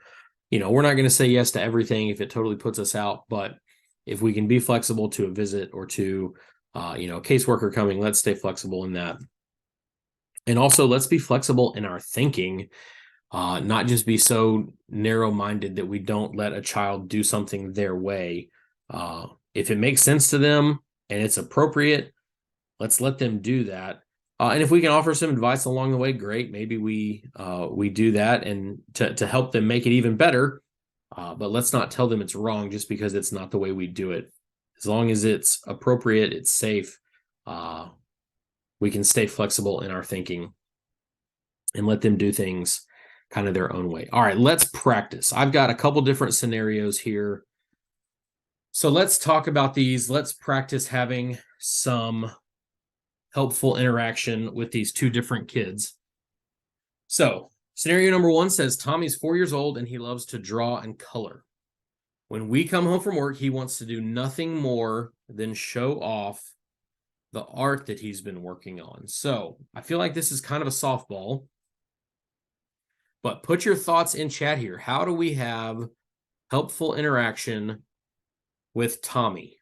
we're not going to say yes to everything if it totally puts us out. But if we can be flexible to a visit or to, a caseworker coming, let's stay flexible in that. And also, let's be flexible in our thinking, not just be so narrow-minded that we don't let a child do something their way. If it makes sense to them and it's appropriate, let's let them do that. And if we can offer some advice along the way, great. Maybe we do that and to help them make it even better. But let's not tell them it's wrong just because it's not the way we do it. As long as it's appropriate, it's safe, we can stay flexible in our thinking and let them do things kind of their own way. All right, let's practice. I've got a couple different scenarios here. So let's talk about these. Let's practice having some helpful interaction with these two different kids. So scenario number 1 says, Tommy's 4 years old and he loves to draw and color. When we come home from work, he wants to do nothing more than show off the art that he's been working on. So I feel like this is kind of a softball, but put your thoughts in chat here. How do we have helpful interaction with Tommy?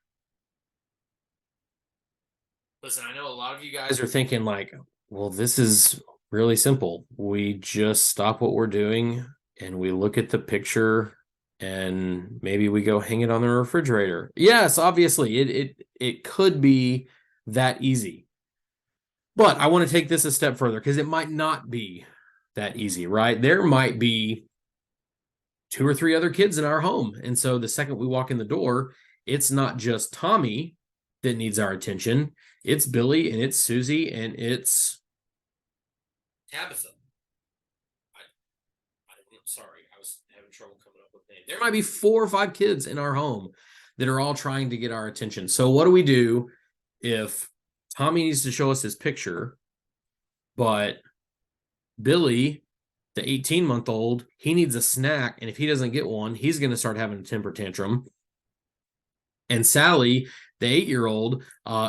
Listen, I know a lot of you guys are thinking like, well, this is really simple. We just stop what we're doing and we look at the picture and maybe we go hang it on the refrigerator. Yes, obviously it could be that easy. But I want to take this a step further because it might not be that easy, right? There might be 2 or 3 other kids in our home. And so the second we walk in the door, it's not just Tommy that needs our attention. It's Billy and it's Susie and it's Tabitha. I'm sorry, I was having trouble coming up with names. There might be 4 or 5 kids in our home that are all trying to get our attention. So what do we do if Tommy needs to show us his picture, but Billy, the 18-month-old, he needs a snack, and if he doesn't get one, he's going to start having a temper tantrum. And Sally, the 8-year-old,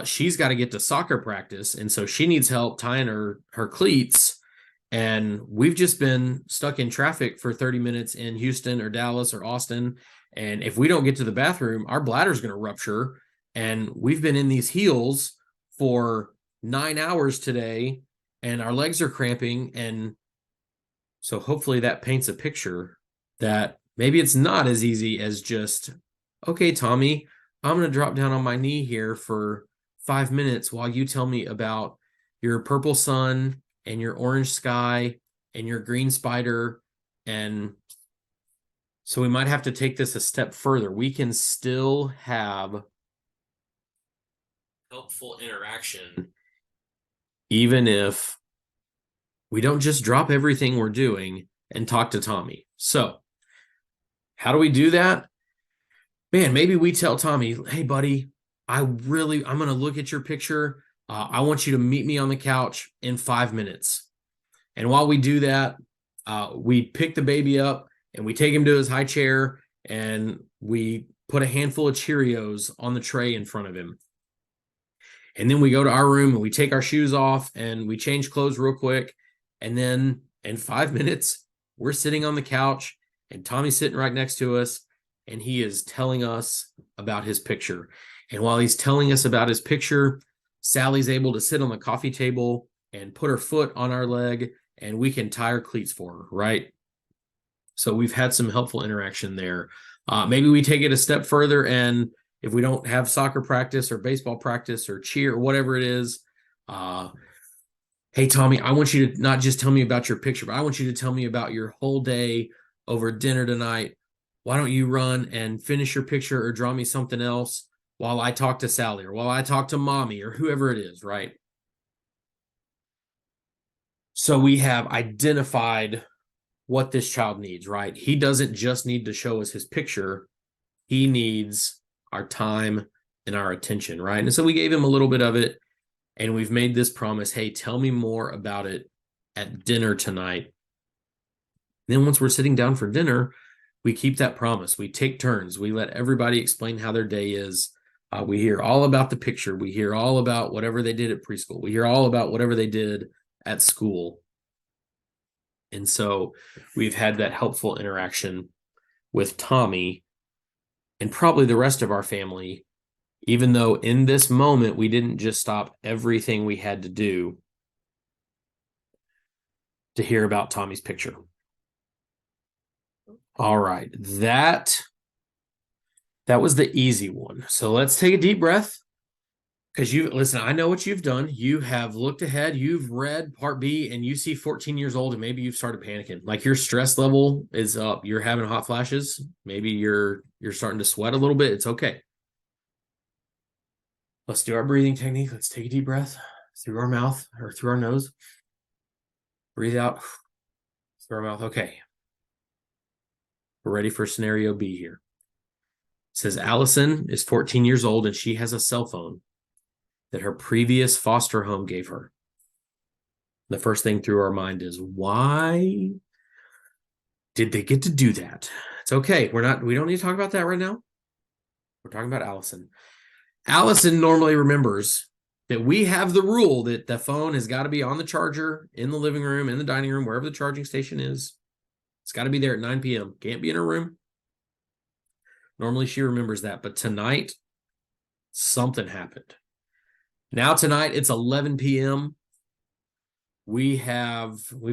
she's got to get to soccer practice, and so she needs help tying her cleats. And we've just been stuck in traffic for 30 minutes in Houston or Dallas or Austin. And if we don't get to the bathroom, our bladder's going to rupture. And we've been in these heels for 9 hours today, and our legs are cramping. And so hopefully that paints a picture that maybe it's not as easy as just, okay, Tommy, I'm going to drop down on my knee here for 5 minutes while you tell me about your purple sun and your orange sky and your green spider. And so we might have to take this a step further. We can still have helpful interaction even if we don't just drop everything we're doing and talk to Tommy. So how do we do that? Man, maybe we tell Tommy, hey, buddy, I'm going to look at your picture. I want you to meet me on the couch in 5 minutes. And while we do that, we pick the baby up and we take him to his high chair and we put a handful of Cheerios on the tray in front of him. And then we go to our room and we take our shoes off and we change clothes real quick. And then in 5 minutes, we're sitting on the couch and Tommy's sitting right next to us and he is telling us about his picture. And while he's telling us about his picture, Sally's able to sit on the coffee table and put her foot on our leg and we can tie her cleats for her, right? So we've had some helpful interaction there. Maybe we take it a step further, and if we don't have soccer practice or baseball practice or cheer or whatever it is, hey, Tommy, I want you to not just tell me about your picture, but I want you to tell me about your whole day over dinner tonight. Why don't you run and finish your picture or draw me something else while I talk to Sally or while I talk to Mommy or whoever it is, right? So we have identified what this child needs, right? He doesn't just need to show us his picture. He needs our time and our attention, right? And so we gave him a little bit of it, and we've made this promise, hey, tell me more about it at dinner tonight. Then once we're sitting down for dinner, we keep that promise. We take turns. We let everybody explain how their day is. We hear all about the picture. We hear all about whatever they did at preschool. We hear all about whatever they did at school. And so we've had that helpful interaction with Tommy and probably the rest of our family, even though in this moment we didn't just stop everything we had to do to hear about Tommy's picture. All right, that was the easy one. So let's take a deep breath, because I know what you've done. You have looked ahead, you've read part B, and you see 14 years old, and maybe you've started panicking. Like your stress level is up. You're having hot flashes. Maybe you're starting to sweat a little bit. It's okay. Let's do our breathing technique. Let's take a deep breath through our mouth or through our nose. Breathe out through our mouth. Okay. We're ready for scenario B here. It says Allison is 14 years old and she has a cell phone that her previous foster home gave her. The first thing through our mind is, why did they get to do that? It's okay. We don't need to talk about that right now. We're talking about Allison. Allison normally remembers that we have the rule that the phone has got to be on the charger in the living room, in the dining room, wherever the charging station is. It's got to be there at 9 p.m. Can't be in her room. Normally she remembers that, but tonight something happened. Now tonight it's 11 p.m. We've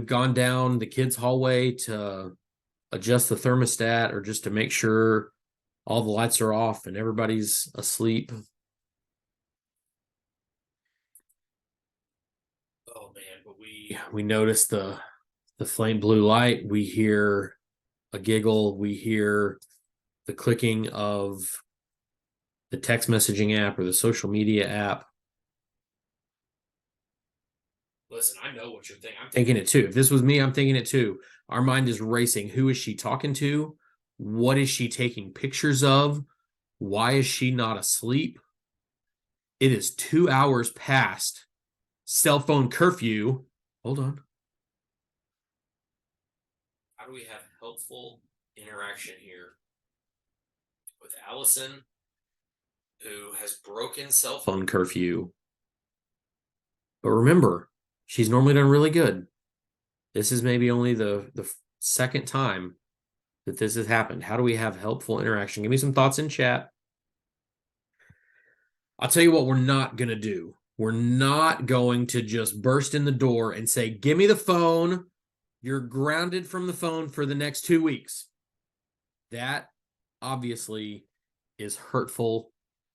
gone down the kids' hallway to adjust the thermostat or just to make sure all the lights are off and everybody's asleep. Oh man, but we notice the flame blue light. We hear a giggle. We hear the clicking of the text messaging app or the social media app. Listen, I know what you're thinking. I'm thinking it too. If this was me, I'm thinking it too. Our mind is racing. Who is she talking to? What is she taking pictures of? Why is she not asleep? It is 2 hours past cell phone curfew. Hold on. How do we have helpful interaction here with Allison, who has broken cell phone curfew? But remember, she's normally done really good. This is maybe only the second time that this has happened. How do we have helpful interaction? Give me some thoughts in chat. I'll tell you what we're not going to do. We're not going to just burst in the door and say, give me the phone. You're grounded from the phone for the next 2 weeks. That obviously is hurtful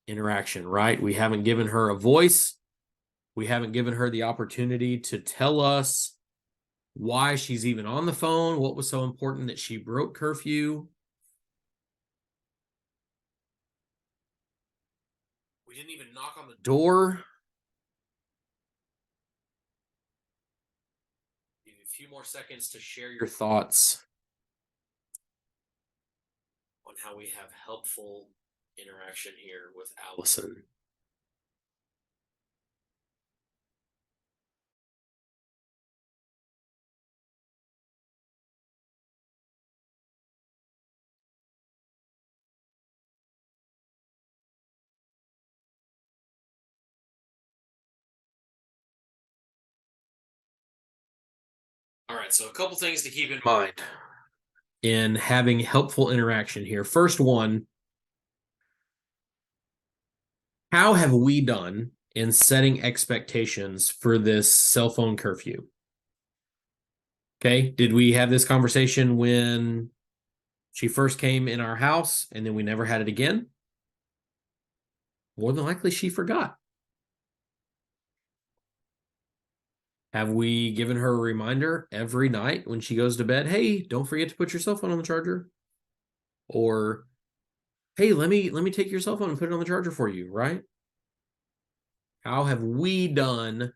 interaction, right? We haven't given her a voice. We haven't given her the opportunity to tell us why she's even on the phone, what was so important that she broke curfew. We didn't even knock on the door. Give you a few more seconds to share your thoughts on how we have helpful interaction here with Allison. All right, so a couple things to keep in mind in having helpful interaction here. First one, how have we done in setting expectations for this cell phone curfew? Okay, did we have this conversation when she first came in our house and then we never had it again? More than likely she forgot. Have we given her a reminder every night when she goes to bed? Hey, don't forget to put your cell phone on the charger. Or, hey, let me take your cell phone and put it on the charger for you, right? How have we done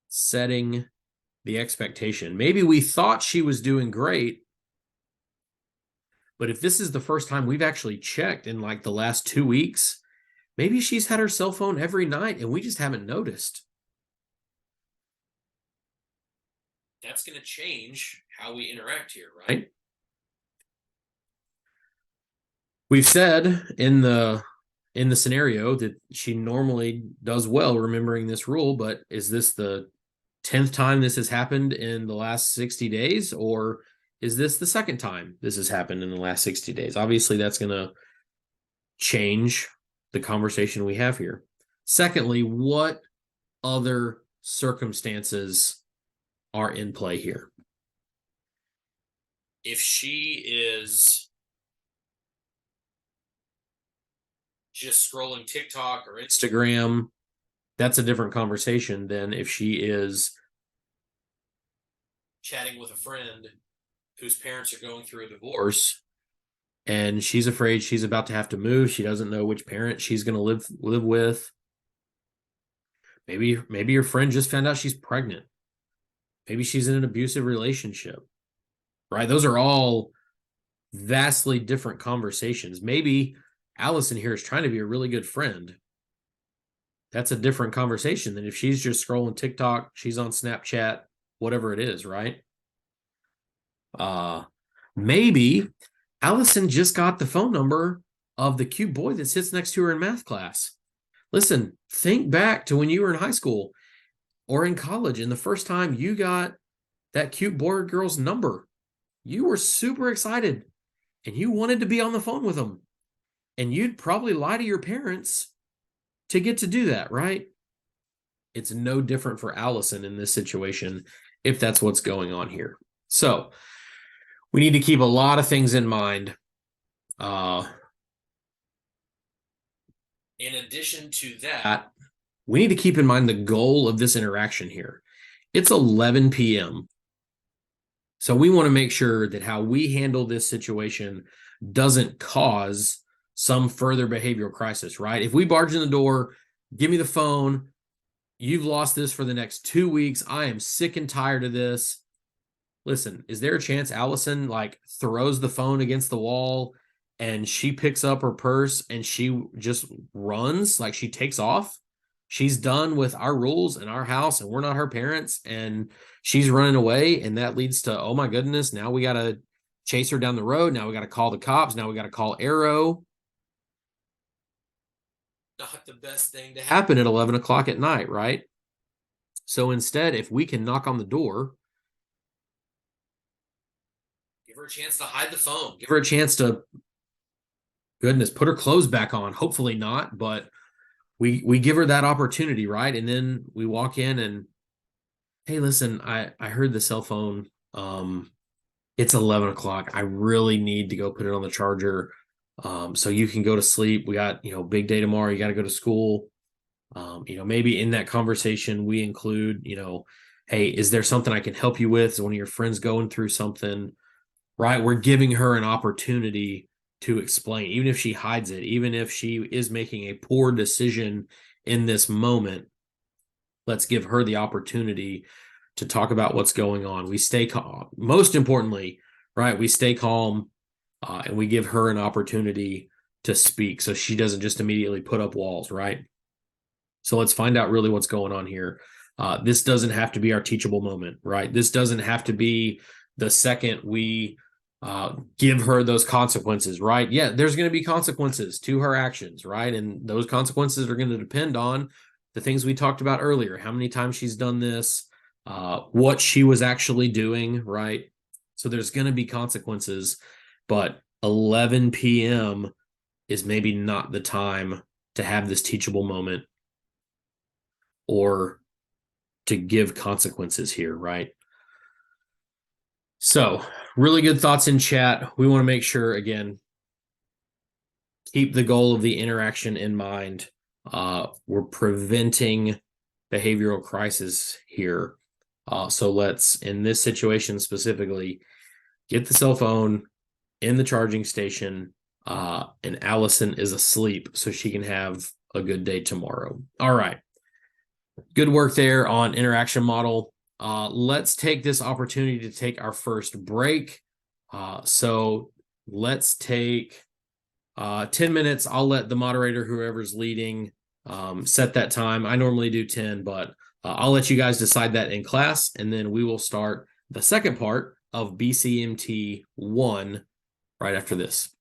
setting the expectation? Maybe we thought she was doing great, but if this is the first time we've actually checked in like the last 2 weeks, Maybe she's had her cell phone every night and we just haven't noticed. That's going to change how we interact here, right? We've said in the scenario that she normally does well remembering this rule, but is this the 10th time this has happened in the last 60 days, or is this the second time this has happened in the last 60 days? Obviously, that's going to change the conversation we have here. Secondly, what other circumstances are in play here? If she is just scrolling TikTok or Instagram, that's a different conversation than if she is chatting with a friend whose parents are going through a divorce and she's afraid she's about to have to move. She doesn't know which parent she's going to live with. Maybe your friend just found out she's pregnant. Maybe she's in an abusive relationship, right? Those are all vastly different conversations. Maybe Allison here is trying to be a really good friend. That's a different conversation than if she's just scrolling TikTok, she's on Snapchat, whatever it is, right? Maybe Allison just got the phone number of the cute boy that sits next to her in math class. Listen, think back to when you were in high school or in college, and the first time you got that cute boy or girl's number, you were super excited and you wanted to be on the phone with them. And you'd probably lie to your parents to get to do that, right? It's no different for Allison in this situation if that's what's going on here. So we need to keep a lot of things in mind. In addition to that, we need to keep in mind the goal of this interaction here. It's 11 p.m. So we want to make sure that how we handle this situation doesn't cause some further behavioral crisis, right? If we barge in the door, give me the phone, you've lost this for the next 2 weeks, I am sick and tired of this. Listen, is there a chance Allison throws the phone against the wall and she picks up her purse and she just runs, like she takes off? She's done with our rules and our house and we're not her parents and she's running away, and that leads to, oh my goodness, now we got to chase her down the road. Now we got to call the cops. Now we got to call Arrow. Not the best thing to happen at 11 o'clock at night, right? So instead, if we can knock on the door, give her a chance to hide the phone, give her a chance to, goodness, put her clothes back on. Hopefully not, but we give her that opportunity, right? And then we walk in and, hey, listen, I heard the cell phone. It's 11 o'clock. I really need to go put it on the charger. So you can go to sleep. We got, big day tomorrow. You got to go to school. Maybe in that conversation, we include, hey, is there something I can help you with? Is one of your friends going through something, right? We're giving her an opportunity to explain, even if she hides it, even if she is making a poor decision in this moment. Let's give her the opportunity to talk about what's going on. We stay calm. Most importantly, right? We stay calm and we give her an opportunity to speak so she doesn't just immediately put up walls, right? So let's find out really what's going on here. This doesn't have to be our teachable moment, right? This doesn't have to be the second we give her those consequences, right? Yeah, there's going to be consequences to her actions, right? And those consequences are going to depend on the things we talked about earlier, how many times she's done this, what she was actually doing, right? So there's going to be consequences, but 11 p.m. is maybe not the time to have this teachable moment or to give consequences here, right? So, really good thoughts in chat. We want to make sure, again, keep the goal of the interaction in mind. We're preventing behavioral crisis here. So let's, in this situation specifically, get the cell phone in the charging station, and Allison is asleep so she can have a good day tomorrow. All right. Good work there on interaction model. Let's take this opportunity to take our first break. So let's take 10 minutes. I'll let the moderator, whoever's leading, set that time. I normally do 10, but I'll let you guys decide that in class, and then we will start the second part of BCMT 1 right after this.